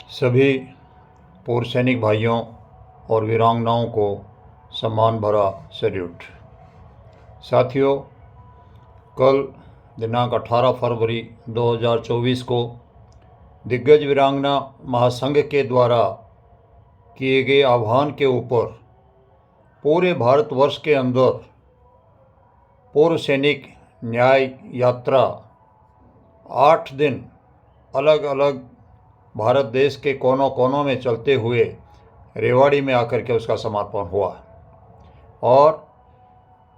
सभी पूर्व सैनिक भाइयों और वीरांगनाओं को सम्मान भरा सैल्यूट। साथियों, कल दिनांक 18 फरवरी 2024 को दिग्गज वीरांगना महासंघ के द्वारा किए गए आह्वान के ऊपर पूरे भारतवर्ष के अंदर पूर्व सैनिक न्याय यात्रा 8 दिन अलग अलग भारत देश के कोनों कोनों में चलते हुए रेवाड़ी में आकर के उसका समापन हुआ और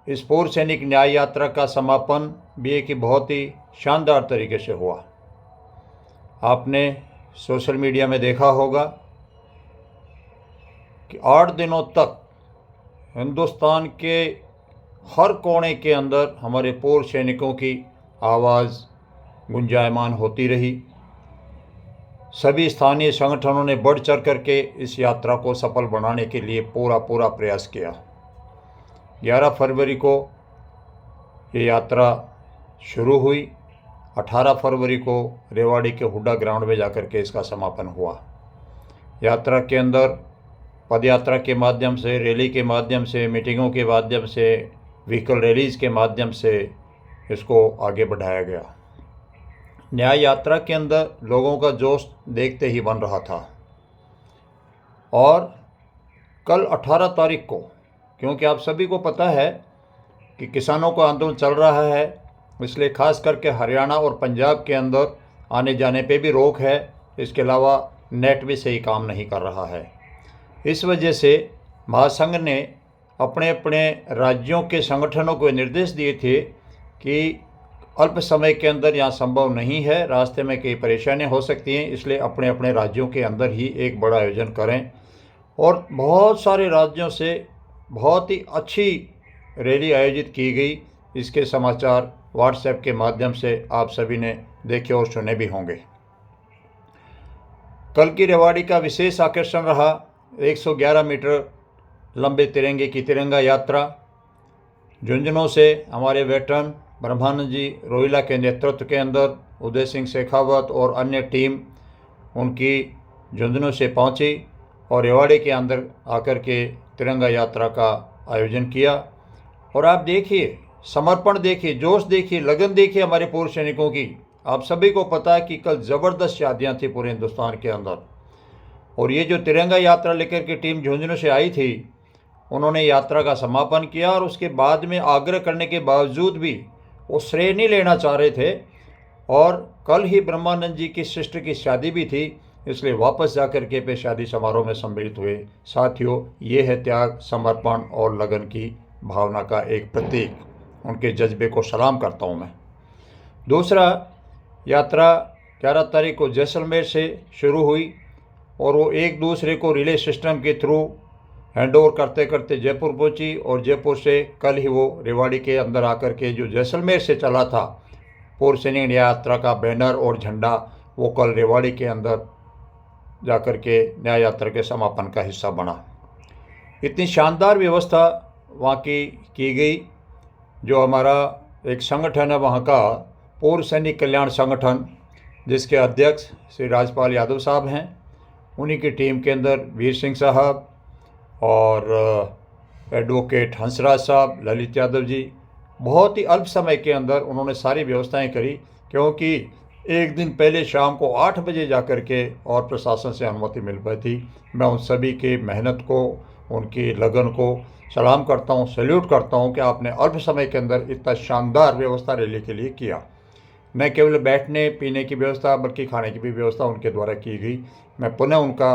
इस पूर्व सैनिक न्याय यात्रा का समापन भी एक बहुत ही शानदार तरीके से हुआ। आपने सोशल मीडिया में देखा होगा कि 8 दिनों तक हिंदुस्तान के हर कोने के अंदर हमारे पूर्व सैनिकों की आवाज़ गुंजायमान होती रही। सभी स्थानीय संगठनों ने बढ़ चढ़ करके इस यात्रा को सफल बनाने के लिए पूरा प्रयास किया। 11 फरवरी को ये यात्रा शुरू हुई। 18 फरवरी को रेवाड़ी के हुड्डा ग्राउंड में जाकर के इसका समापन हुआ। यात्रा के अंदर पदयात्रा के माध्यम से, रैली के माध्यम से, मीटिंगों के माध्यम से, व्हीकल रैलीज़ के माध्यम से इसको आगे बढ़ाया गया। न्याय यात्रा के अंदर लोगों का जोश देखते ही बन रहा था। और कल 18 तारीख को, क्योंकि आप सभी को पता है कि किसानों का आंदोलन चल रहा है, इसलिए खास करके हरियाणा और पंजाब के अंदर आने जाने पे भी रोक है। इसके अलावा नेट भी सही काम नहीं कर रहा है। इस वजह से महासंघ ने अपने अपने राज्यों के संगठनों को निर्देश दिए थे कि अल्प समय के अंदर यहाँ संभव नहीं है, रास्ते में कई परेशानियाँ हो सकती हैं, इसलिए अपने अपने राज्यों के अंदर ही एक बड़ा आयोजन करें। और बहुत सारे राज्यों से बहुत ही अच्छी रैली आयोजित की गई। इसके समाचार व्हाट्सएप के माध्यम से आप सभी ने देखे और सुने भी होंगे। कल की रेवाड़ी का विशेष आकर्षण रहा 111 मीटर लंबे तिरंगे की तिरंगा यात्रा। झुंझुनू से हमारे वेटरन ब्रह्मानंद जी रोहिला के नेतृत्व के अंदर उदय सिंह शेखावत और अन्य टीम उनकी झुंझुनू से पहुंची और रेवाड़ी के अंदर आकर के तिरंगा यात्रा का आयोजन किया। और आप देखिए, समर्पण देखिए, जोश देखिए, लगन देखिए हमारे पूर्व सैनिकों की। आप सभी को पता है कि कल ज़बरदस्त शादियाँ थी पूरे हिंदुस्तान के अंदर। और ये जो तिरंगा यात्रा लेकर के टीम झुंझुनू से आई थी, उन्होंने यात्रा का समापन किया और उसके बाद में आग्रह करने के बावजूद भी वो श्रेय नहीं लेना चाह रहे थे। और कल ही ब्रह्मानंद जी की सिस्टर की शादी भी थी, इसलिए वापस जाकर के पे शादी समारोह में सम्मिलित हुए। साथियों, ये है त्याग, समर्पण और लगन की भावना का एक प्रतीक। उनके जज्बे को सलाम करता हूँ मैं। दूसरा, यात्रा 11 तारीख को जैसलमेर से शुरू हुई और वो एक दूसरे को रिले सिस्टम के थ्रू हैंडओवर करते करते जयपुर पहुंची और जयपुर से कल ही वो रेवाड़ी के अंदर आकर के जो जैसलमेर से चला था पूर्व सैनिक न्याय यात्रा का बैनर और झंडा, वो कल रेवाड़ी के अंदर जाकर के न्याय यात्रा के समापन का हिस्सा बना। इतनी शानदार व्यवस्था वहाँ की गई। जो हमारा एक संगठन है वहाँ का पूर्व सैनिक कल्याण संगठन, जिसके अध्यक्ष श्री राजपाल यादव साहब हैं, उन्हीं की टीम के अंदर वीर सिंह साहब और एडवोकेट हंसराज साहब, ललित यादव जी, बहुत ही अल्प समय के अंदर उन्होंने सारी व्यवस्थाएं करी। क्योंकि एक दिन पहले शाम को 8 बजे जाकर के और प्रशासन से अनुमति मिल पाई थी। मैं उन सभी की मेहनत को, उनकी लगन को सलाम करता हूं, सैल्यूट करता हूं कि आपने अल्प समय के अंदर इतना शानदार व्यवस्था रैली के लिए किया। न केवल बैठने पीने की व्यवस्था बल्कि खाने की भी व्यवस्था उनके द्वारा की गई। मैं पुनः उनका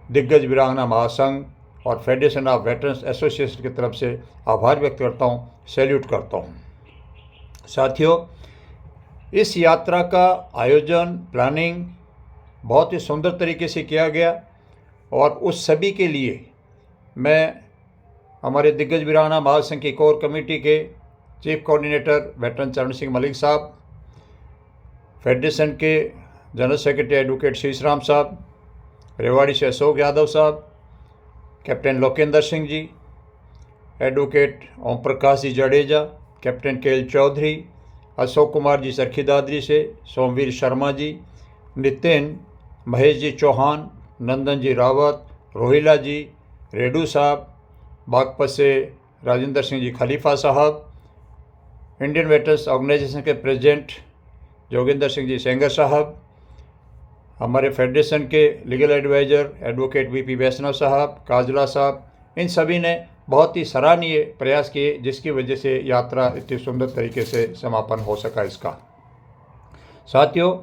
दिग्गज वीरांगना महासंघ और फेडरेशन ऑफ वेटरन्स एसोसिएशन की तरफ से आभार व्यक्त करता हूँ, सैल्यूट करता हूँ। साथियों, इस यात्रा का आयोजन, प्लानिंग बहुत ही सुंदर तरीके से किया गया और उस सभी के लिए मैं हमारे दिग्गज वीरांगना महासंघ की कोर कमेटी के चीफ कोऑर्डिनेटर वेटरन चरण सिंह मलिक साहब, फेडरेशन के जनरल सेक्रेटरी एडवोकेट शीशराम साहब, रेवाड़ी से अशोक यादव साहब, captain Lokendra Singh ji, advocate Om Prakash ji Jadeja, captain के एल चौधरी, अशोक कुमार जी सरखी दादरी से, सोमवीर शर्मा जी, नितिन महेश जी चौहान, नंदन जी रावत, रोहिला जी, रेडू साहब, बागपत से राजेंद्र सिंह जी खलीफा साहब, इंडियन वेटर्स ऑर्गेनाइजेशन के प्रेसिडेंट जोगिंदर सिंह जी सेंगर साहब, हमारे फेडरेशन के लीगल एडवाइज़र एडवोकेट वीपी वैष्णव साहब, काजला साहब, इन सभी ने बहुत ही सराहनीय प्रयास किए, जिसकी वजह से यात्रा इतनी सुंदर तरीके से समापन हो सका इसका। साथियों,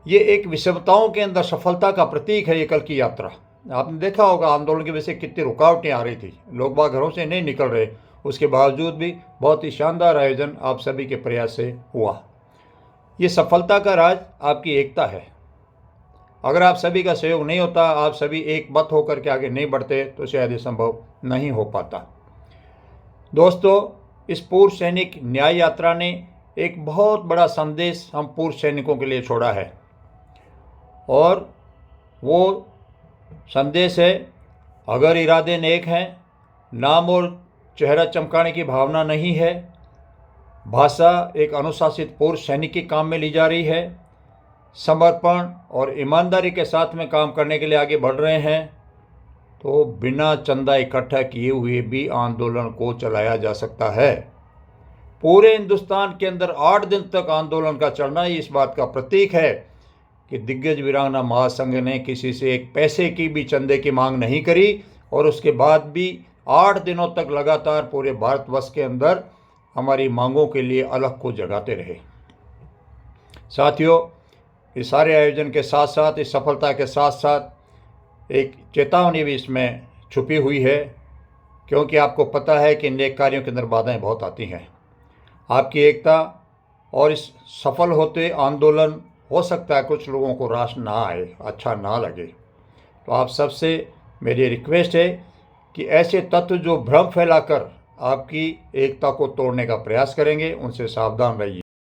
ये एक विषमताओं के अंदर सफलता का प्रतीक है ये कल की यात्रा। आपने देखा होगा आंदोलन की वजह से कितनी रुकावटें आ रही थी, लोग बाग घरों से नहीं निकल रहे, उसके बावजूद भी बहुत ही शानदार आयोजन आप सभी के प्रयास से हुआ। ये सफलता का राज आपकी एकता है। अगर आप सभी का सहयोग नहीं होता, आप सभी एक मत होकर के आगे नहीं बढ़ते, तो शायद ये संभव नहीं हो पाता। दोस्तों, इस पूर्व सैनिक न्याय यात्रा ने एक बहुत बड़ा संदेश हम पूर्व सैनिकों के लिए छोड़ा है, और वो संदेश है, अगर इरादे नेक हैं, नाम और चेहरा चमकाने की भावना नहीं है, भाषा एक अनुशासित पूर्व सैनिक के काम में ली जा रही है, समर्पण और ईमानदारी के साथ में काम करने के लिए आगे बढ़ रहे हैं, तो बिना चंदा इकट्ठा किए हुए भी आंदोलन को चलाया जा सकता है। पूरे हिंदुस्तान के अंदर 8 दिन तक आंदोलन का चलना ही इस बात का प्रतीक है कि दिग्गज वीरांगना महासंघ ने किसी से एक पैसे की भी चंदे की मांग नहीं करी, और उसके बाद भी 8 दिनों तक लगातार पूरे भारतवर्ष के अंदर हमारी मांगों के लिए अलग को जगाते रहे। साथियों, इस सारे आयोजन के साथ साथ, इस सफलता के साथ साथ एक चेतावनी भी इसमें छुपी हुई है, क्योंकि आपको पता है कि नेक कार्यों के अंदर बाधाएं बहुत आती हैं। आपकी एकता और इस सफल होते आंदोलन, हो सकता है कुछ लोगों को रास ना आए, अच्छा ना लगे, तो आप सबसे मेरी रिक्वेस्ट है कि ऐसे तत्व जो भ्रम फैलाकर आपकी एकता को तोड़ने का प्रयास करेंगे, उनसे सावधान रहिए।